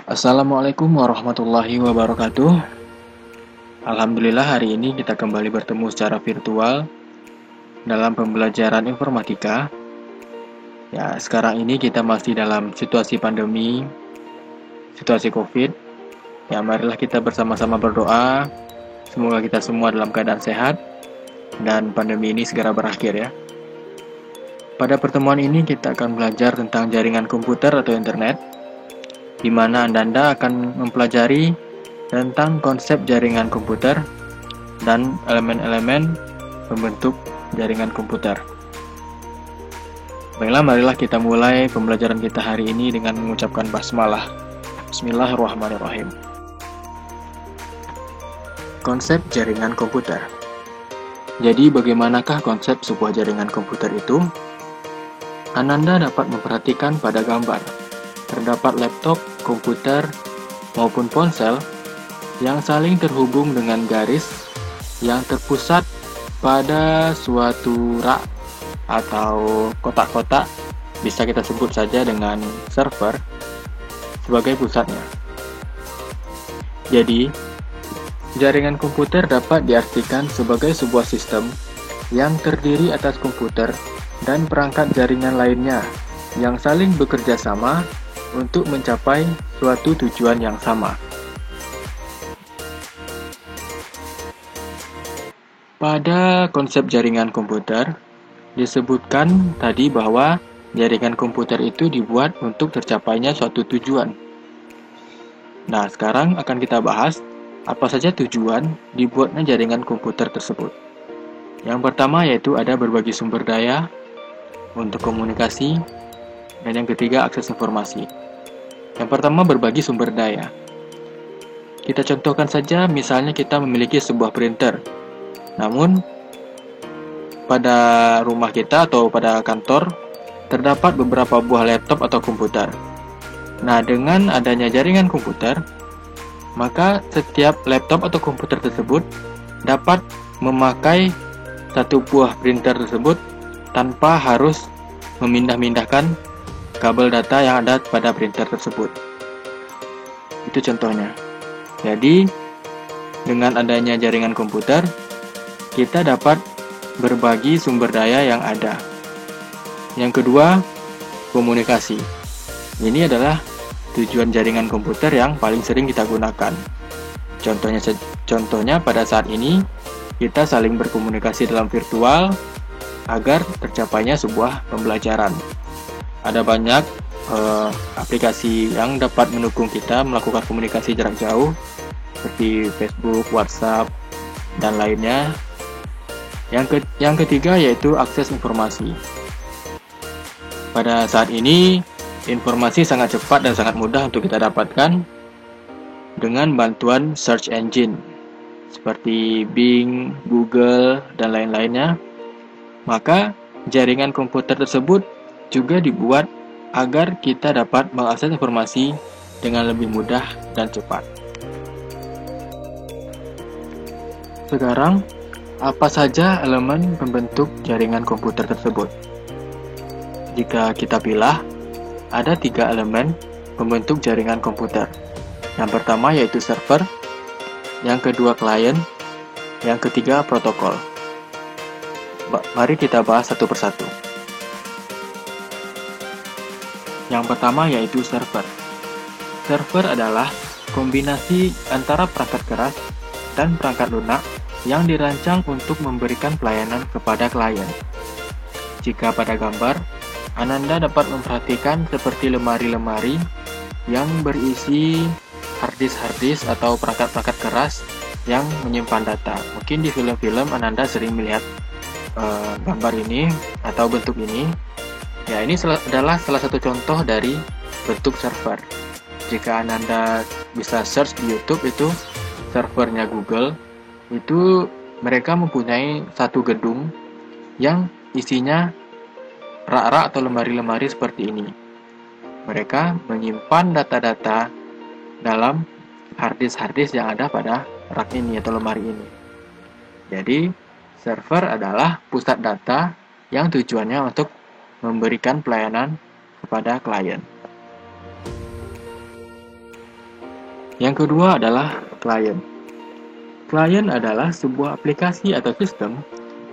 Assalamualaikum warahmatullahi wabarakatuh. Alhamdulillah hari ini kita kembali bertemu secara virtual dalam pembelajaran informatika. Ya, sekarang ini kita masih dalam situasi pandemi, situasi COVID. Ya, marilah kita bersama-sama berdoa. Semoga kita semua dalam keadaan sehat dan pandemi ini segera berakhir ya. Pada pertemuan ini kita akan belajar tentang jaringan komputer atau internet, di mana Anda akan mempelajari tentang konsep jaringan komputer dan elemen-elemen pembentuk jaringan komputer. Baiklah, marilah kita mulai pembelajaran kita hari ini dengan mengucapkan basmalah. Bismillahirrahmanirrahim. Konsep jaringan komputer. Jadi, bagaimanakah konsep sebuah jaringan komputer itu? Ananda dapat memperhatikan pada gambar. Terdapat laptop, komputer, maupun ponsel yang saling terhubung dengan garis yang terpusat pada suatu rak atau kotak-kotak, bisa kita sebut saja dengan server, sebagai pusatnya. Jadi, jaringan komputer dapat diartikan sebagai sebuah sistem yang terdiri atas komputer dan perangkat jaringan lainnya yang saling bekerja sama untuk mencapai suatu tujuan yang sama. Pada konsep jaringan komputer, disebutkan tadi bahwa jaringan komputer itu dibuat untuk tercapainya suatu tujuan. Nah, sekarang akan kita bahas apa saja tujuan dibuatnya jaringan komputer tersebut. Yang pertama yaitu ada berbagi sumber daya untuk komunikasi, dan yang ketiga akses informasi. Yang pertama berbagi sumber daya. Kita contohkan saja, misalnya kita memiliki sebuah printer. Namun, pada rumah kita atau pada kantor, terdapat beberapa buah laptop atau komputer. Nah, dengan adanya jaringan komputer, maka setiap laptop atau komputer tersebut dapat memakai satu buah printer tersebut tanpa harus memindah-mindahkan kabel data yang ada pada printer tersebut. Itu contohnya. Jadi, dengan adanya jaringan komputer, kita dapat berbagi sumber daya yang ada. Yang kedua, komunikasi. Ini adalah tujuan jaringan komputer yang paling sering kita gunakan. Contohnya pada saat ini, kita saling berkomunikasi dalam virtual agar tercapainya sebuah pembelajaran. Ada banyak aplikasi yang dapat mendukung kita melakukan komunikasi jarak jauh, seperti Facebook, WhatsApp, dan lainnya. Yang ketiga yaitu akses informasi. Pada saat ini, informasi sangat cepat dan sangat mudah untuk kita dapatkan dengan bantuan search engine seperti Bing, Google, dan lain-lainnya. Maka, jaringan komputer tersebut juga dibuat agar kita dapat mengakses informasi dengan lebih mudah dan cepat. Sekarang, apa saja elemen pembentuk jaringan komputer tersebut? Jika kita pilih, ada 3 elemen pembentuk jaringan komputer. Yang pertama yaitu server, yang kedua klien, yang ketiga protokol. Mari kita bahas satu persatu. Yang pertama yaitu server. Server adalah kombinasi antara perangkat keras dan perangkat lunak yang dirancang untuk memberikan pelayanan kepada klien. Jika pada gambar, Ananda dapat memperhatikan seperti lemari-lemari yang berisi harddisk atau perangkat-perangkat keras yang menyimpan data. Mungkin di film-film Ananda sering melihat gambar ini atau bentuk ini. Ya, ini adalah salah satu contoh dari bentuk server. Jika Ananda bisa search di YouTube, itu servernya Google, itu mereka mempunyai satu gedung yang isinya rak-rak atau lemari-lemari seperti ini. Mereka menyimpan data-data dalam harddisk yang ada pada rak ini atau lemari ini. Jadi, server adalah pusat data yang tujuannya untuk memberikan pelayanan kepada klien. Yang kedua adalah klien. Klien adalah sebuah aplikasi atau sistem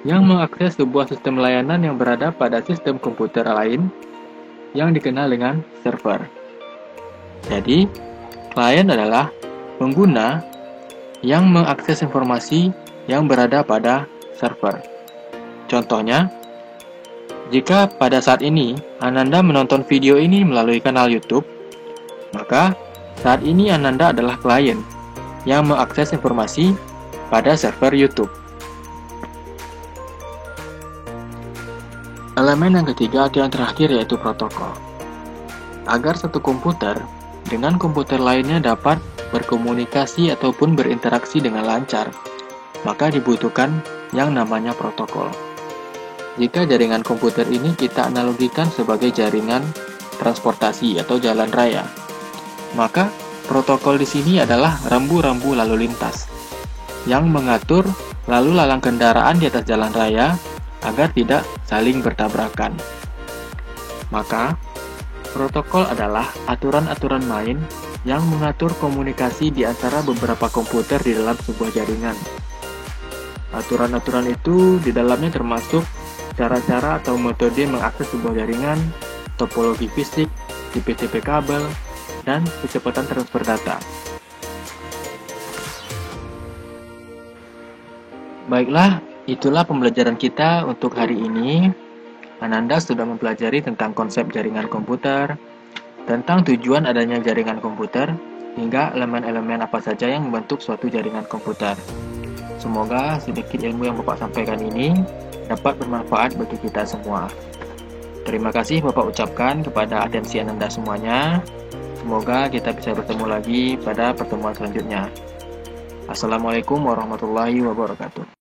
yang mengakses sebuah sistem layanan yang berada pada sistem komputer lain yang dikenal dengan server. Jadi, klien adalah pengguna yang mengakses informasi yang berada pada server. Contohnya, jika pada saat ini Ananda menonton video ini melalui kanal YouTube, maka saat ini Ananda adalah klien yang mengakses informasi pada server YouTube. Elemen yang ketiga atau yang terakhir yaitu protokol. Agar satu komputer dengan komputer lainnya dapat berkomunikasi ataupun berinteraksi dengan lancar, maka dibutuhkan yang namanya protokol. Jika jaringan komputer ini kita analogikan sebagai jaringan transportasi atau jalan raya, maka protokol di sini adalah rambu-rambu lalu lintas yang mengatur lalu lalang kendaraan di atas jalan raya agar tidak saling bertabrakan. Maka, protokol adalah aturan-aturan main yang mengatur komunikasi di antara beberapa komputer di dalam sebuah jaringan. Aturan-aturan itu di dalamnya termasuk cara-cara atau metode mengakses sebuah jaringan, topologi fisik, tipe-tipe kabel, dan kecepatan transfer data. Baiklah, itulah pembelajaran kita untuk hari ini. Ananda sudah mempelajari tentang konsep jaringan komputer, tentang tujuan adanya jaringan komputer, hingga elemen-elemen apa saja yang membentuk suatu jaringan komputer. Semoga sedikit ilmu yang Bapak sampaikan ini dapat bermanfaat bagi kita semua. Terima kasih Bapak ucapkan kepada atensi Ananda semuanya. Semoga kita bisa bertemu lagi pada pertemuan selanjutnya. Assalamualaikum warahmatullahi wabarakatuh.